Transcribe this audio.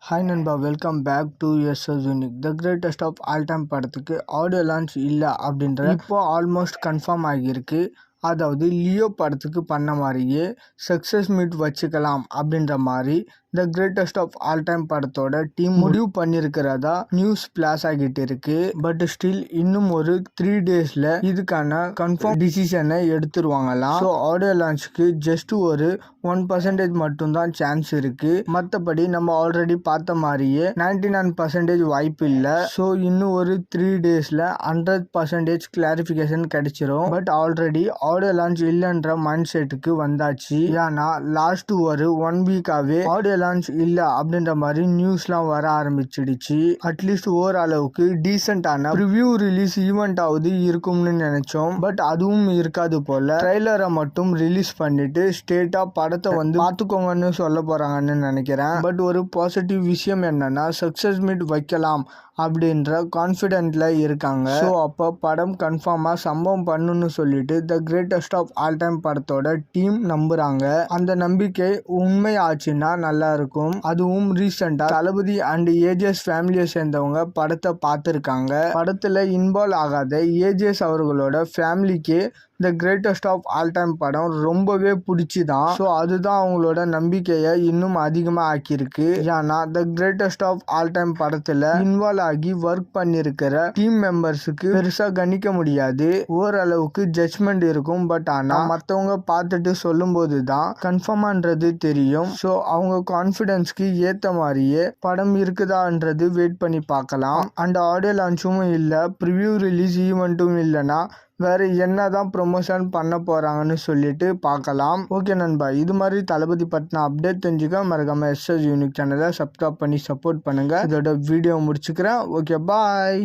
Hi நண்பா, welcome back to S S unique. The greatest of all time படத்துக்கு audio launch இல்லை அப்படின்ற இப்போ ஆல்மோஸ்ட் கன்ஃபார்ம் ஆகியிருக்கு. அதாவது லியோ படத்துக்கு பண்ண மாதிரியே சக்ஸஸ் மீட் வச்சுக்கலாம் அப்படின்ற மாதிரி the greatest of all time படத்தோட டீம் முடிவு பண்ணியிருக்கிறதா நியூஸ் பிளாஸ் ஆகிட்டு இருக்கு. பட் ஸ்டில் இன்னும் ஒரு 3 daysல இதுக்கான கன்ஃபார்ம் டிசிஷனை எடுத்துருவாங்களாம். ஸோ ஆடியோ லான்ச்சுக்கு ஜஸ்ட் ஒரு 1% மட்டும்தான் சான்ஸ் இருக்கு. மற்றபடி நம்ம ஆல்ரெடி பார்த்த மாதிரியே 99% வாய்ப்பு இல்லை. ஸோ இன்னும் ஒரு 3 daysல 100% கிளாரிஃபிகேஷன் கிடைச்சிரும். பட் ஆல்ரெடி ஆடியோ லான்ச் இல்லைன்ற மைண்ட் செட்டுக்கு வந்தாச்சு. ஏன்னா லாஸ்ட் ஒரு 1 வீக்காவே ஆடியோ லான்ச் இல்லை அப்படின்ற மாதிரி நியூஸ்லாம் வர ஆரம்பிச்சிடுச்சு. அட்லீஸ்ட் ஓரளவுக்கு டீசென்டான ரிவ்யூ ரிலீஸ் ஈவெண்ட் ஆகுது இருக்கும்னு நினைச்சோம். பட் அதுவும் இருக்காது போல. ட்ரெய்லரை மட்டும் ரிலீஸ் பண்ணிட்டு ஸ்டேட்டா படத்தை வந்து பார்த்துக்கோங்கன்னு சொல்ல போறாங்கன்னு நினைக்கிறேன். பட் ஒரு பாசிட்டிவ் விஷயம் என்னன்னா சக்சஸ் மீட் வைக்கலாம் அப்படின்ற கான்ஃபிடென்ட்ல இருக்காங்க. ஸோ அப்போ படம் கன்ஃபார்மா சம்பவம் பண்ணுன்னு சொல்லிட்டு the greatest of all time படத்தோட டீம் நம்புறாங்க. அந்த நம்பிக்கை உண்மை ஆச்சுன்னா நல்லா இருக்கும். அதுவும் ரீசெண்டா தளபதி அண்ட் ஏஜஸ் ஃபேமிலியை சேர்ந்தவங்க படத்தை பார்த்துருக்காங்க. படத்துல இன்வால்வ் ஆகாத ஏஜஸ் அவர்களோட ஃபேமிலிக்கே the greatest of all time படம் ரொம்பவே பிடிச்சிதான். ஸோ அதுதான் அவங்களோட நம்பிக்கையை இன்னும் அதிகமாக ஆக்கியிருக்கு. ஏன்னா the greatest of all time படத்துல இன்வால்வ் ஆகி ஒர்க் பண்ணிருக்கிற டீம் மெம்பர்ஸுக்கு பெருசா கணிக்க முடியாது. ஓரளவுக்கு ஜட்ஜ்மெண்ட் இருக்கும். பட் ஆனா மற்றவங்க பார்த்துட்டு சொல்லும் போது தான் கன்ஃபார்மான்றது தெரியும். ஸோ அவங்க கான்ஃபிடன்ஸ்க்கு ஏற்ற மாதிரியே படம் இருக்குதான்றது வெயிட் பண்ணி பார்க்கலாம். அண்ட் ஆடியோ லான்ச்சும் இல்லை, ப்ரிவியூ ரிலீஸ் ஈவெண்ட்டும் இல்லைன்னா வேற என்னதான் ப்ரொமோஷன் பண்ண போறாங்கன்னு சொல்லிட்டு பார்க்கலாம். ஓகே நண்பா, இது மாதிரி தளபதி பத்தின அப்டேட் தெரிஞ்சுக்க மறக்காம எஸ்எஸ் யூனிக் சேனலை சப்ஸ்கிரைப் பண்ணி சப்போர்ட் பண்ணுங்க. இதோட வீடியோ முடிச்சுக்கிறேன். ஓகே, பாய்.